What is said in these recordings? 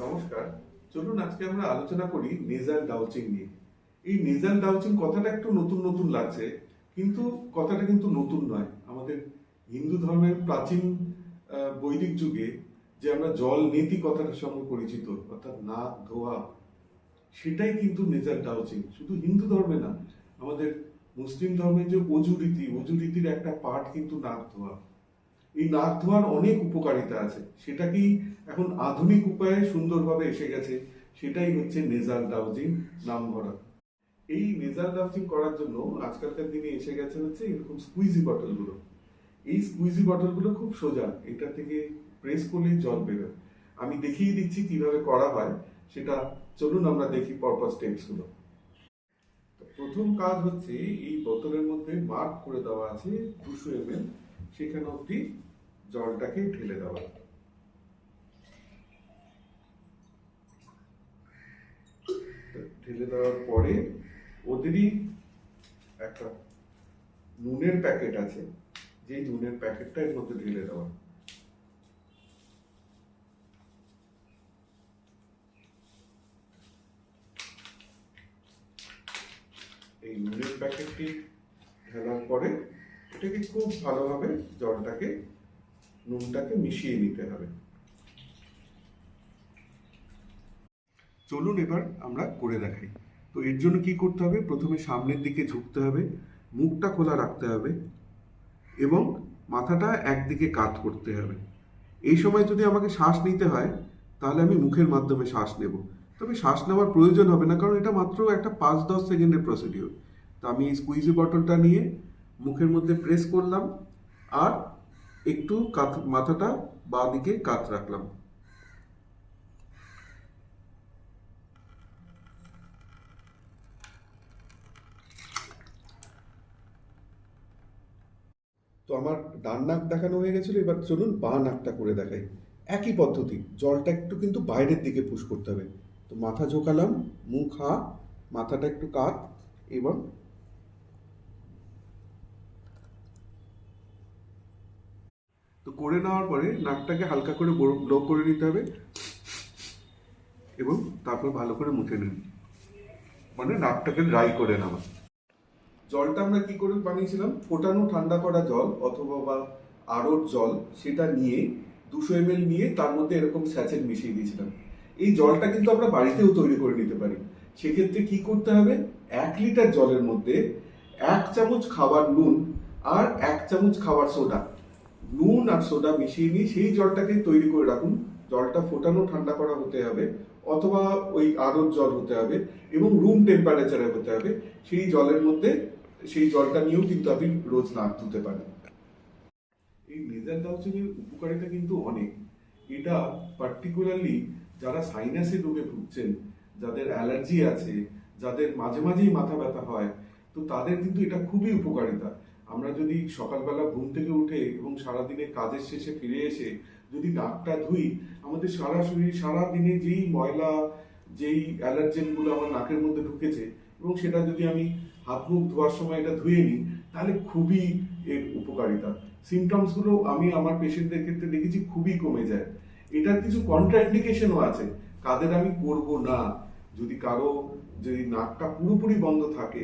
নমস্কার। চলুন আজকে আমরা আলোচনা করি নেজাল ডাউচিং নিয়ে। এই নেজাল ডাউচিং কথাটা একটু নতুন নতুন লাগছে, কিন্তু কথাটা কিন্তু নতুন নয়। আমাদের হিন্দু ধর্মের প্রাচীন বৈদিক যুগে যে আমরা জল নীতি কথাটার সঙ্গে পরিচিত, অর্থাৎ নাক ধোয়া, সেটাই কিন্তু নেজাল ডাউচিং। শুধু হিন্দু ধর্মে না, আমাদের মুসলিম ধর্মে যে অজু রীতির একটা পার্ট কিন্তু নাক ধোয়া। এই নাক ধোয়ার অনেক উপকারিতা আছে, সেটা কি এখন আধুনিক উপায়ে সুন্দরভাবে এসে গেছে, সেটাই হচ্ছে নেজাল ডাউজিং নাম ধরা। এই নেজাল ডাউজিং করার জন্য আজকালকার দিনে এসে গেছে হচ্ছে এরকম স্কুইজি বটলগুলো। এই স্কুইজি বটলগুলো খুব সোজা, এটা থেকে প্রেস করলেই জল বেরোয়। আমি দেখিয়ে দিচ্ছি কিভাবে করা হয় সেটা। চলুন আমরা দেখি পরপর স্টেপসগুলো। প্রথম কাজ হচ্ছে এই বোতলের মধ্যে মার্ক করে দেওয়া আছে 200 ml, সেখানে অবধি জলটাকে ঢেলে দেওয়া। ঢেলে দেওয়ার পরে ওদেরই একটা নুনের প্যাকেট আছে, যে নুনের প্যাকেটটা এর মধ্যে ঢেলে দেওয়া। এই নুনের প্যাকেটটি ঢালার পরে এটাকে খুব ভালোভাবে জলটাকে নুনটাকে মিশিয়ে নিতে হবে। চলুন এবার আমরা করে দেখাই। তো এর জন্য কি করতে হবে, প্রথমে সামনের দিকে ঝুঁকতে হবে, মুখটা খোলা রাখতে হবে এবং মাথাটা একদিকে কাত করতে হবে। এই সময় যদি আমাকে শ্বাস নিতে হয় তাহলে আমি মুখের মাধ্যমে শ্বাস নেব, তবে শ্বাস নেওয়ার প্রয়োজন হবে না, কারণ এটা মাত্র একটা 5-10 সেকেন্ডের প্রসিডিওর। তো আমি এই স্কুইজি বটলটা নিয়ে মুখের মধ্যে প্রেস করলাম আর একটু মাথাটা বাঁ দিকে কাত রাখলাম। তো আমার ডান নাক দেখানো হয়ে গেছিল, এবার চলুন বাঁ নাকটা করে দেখাই। একই পদ্ধতি, জলটা একটু কিন্তু বাইরের দিকে পুশ করতে হবে। তো মাথা ঝোঁকালাম, মুখ হা, মাথাটা একটু কাত, এবং তো করে নেওয়ার পরে নাকটাকে হালকা করে ব্লো করে নিতে হবে এবং তারপর ভালো করে মুছে নিন, মানে নাকটাকে ড্রাই করে নেওয়া। জলটা আমরা কি করে বানিয়েছিলাম, ফোটানো ঠান্ডা করা জল অথবা বা আড়র জল, সেটা নিয়ে 200 ml নিয়ে তার মধ্যে এরকম স্যাচেট মিশিয়ে দিয়েছিলাম। এই জলটা কিন্তু আমরা বাড়িতেও তৈরি করে নিতে পারি। সেক্ষেত্রে কি করতে হবে, 1 লিটার জলের মধ্যে 1 চামচ খাবার নুন আর 1 চামচ খাবার সোডা, নুন আর সোডা মিশিয়ে নিয়ে সেই জলটাকে তৈরি করে রাখুন। জলটা ফোটানো ঠান্ডা করা হতে হবে অথবা ওই আড়র জল হতে হবে এবং রুম টেম্পারেচারে হতে হবে। সেই জলের মধ্যে সেই জলটা নিয়েও কিন্তু আপনি রোজ নাক ধুতে পারেন। এই নেজাল ডাউচিং এর উপকারিতা কিন্তু অনেক। এটা পার্টিকুলারলি যারা সাইনাসের রোগে ভুগছেন, যাদের অ্যালার্জি আছে, যাদের মাঝে মাঝেই মাথা ব্যথা হয়, তো তাদের কিন্তু এটা খুবই উপকারিতা। আমরা যদি সকালবেলা ঘুম থেকে উঠে এবং সারাদিনে কাজের শেষে ফিরে এসে যদি নাকটা ধুই, আমাদের সারা শরীর সারা দিনে যেই ময়লা, যেই অ্যালার্জেনগুলো আমার নাকের মধ্যে ঢুকেছে, এবং সেটা যদি আমি হাত মুখ ধোয়ার সময় এটা ধুয়ে নিই, তাহলে খুবই এর উপকারিতা। সিমটমসগুলো আমি আমার পেশেন্টদের ক্ষেত্রে দেখেছি খুবই কমে যায়। এটার কিছু কন্ট্রাইন্ডিকেশনও আছে, কাদের আমি করব না। যদি নাকটা পুরোপুরি বন্ধ থাকে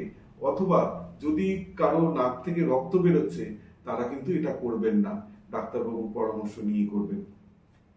অথবা যদি কারো নাক থেকে রক্ত বেরোচ্ছে, তারা কিন্তু এটা করবেন না, ডাক্তারবাবুর পরামর্শ নিয়ে করবেন।